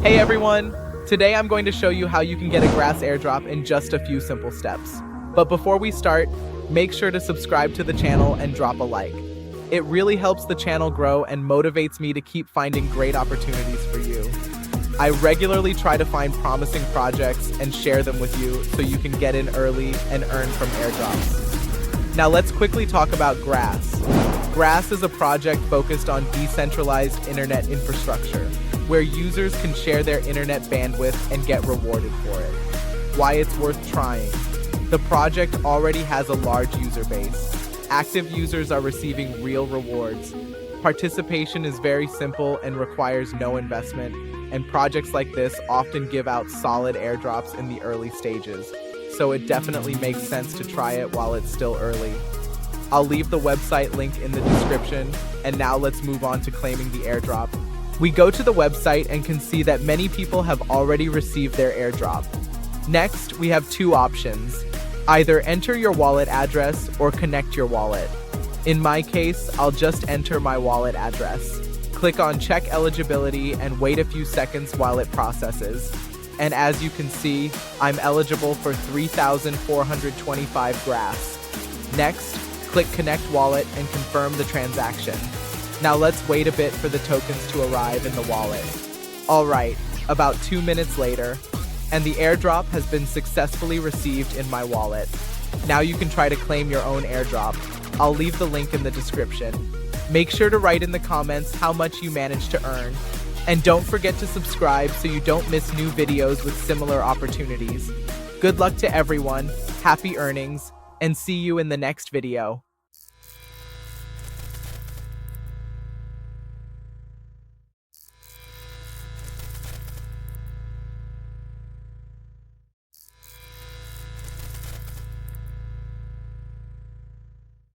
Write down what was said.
Hey everyone! Today I'm going to show you how you can get a grass airdrop in just a few simple steps. But before we start, make sure to subscribe to the channel and drop a like. It really helps the channel grow and motivates me to keep finding great opportunities for you. I regularly try to find promising projects and share them with you so you can get in early and earn from airdrops. Now let's quickly talk about Grass. Grass is a project focused on decentralized internet infrastructure, where users can share their internet bandwidth and get rewarded for it. Why it's worth trying. The project already has a large user base. Active users are receiving real rewards. Participation is very simple and requires no investment, and projects like this often give out solid airdrops in the early stages, so it definitely makes sense to try it while it's still early. I'll leave the website link in the description, and now let's move on to claiming the airdrop. We go to the website and can see that many people have already received their airdrop. Next, we have two options. Either enter your wallet address or connect your wallet. In my case, I'll just enter my wallet address. Click on Check Eligibility and wait a few seconds while it processes. And as you can see, I'm eligible for 3,425 grass. Next, click Connect Wallet and confirm the transaction. Now let's wait a bit for the tokens to arrive in the wallet. Alright, about 2 minutes later, and the airdrop has been successfully received in my wallet. Now you can try to claim your own airdrop. I'll leave the link in the description. Make sure to write in the comments how much you managed to earn. And don't forget to subscribe so you don't miss new videos with similar opportunities. Good luck to everyone, happy earnings, and see you in the next video.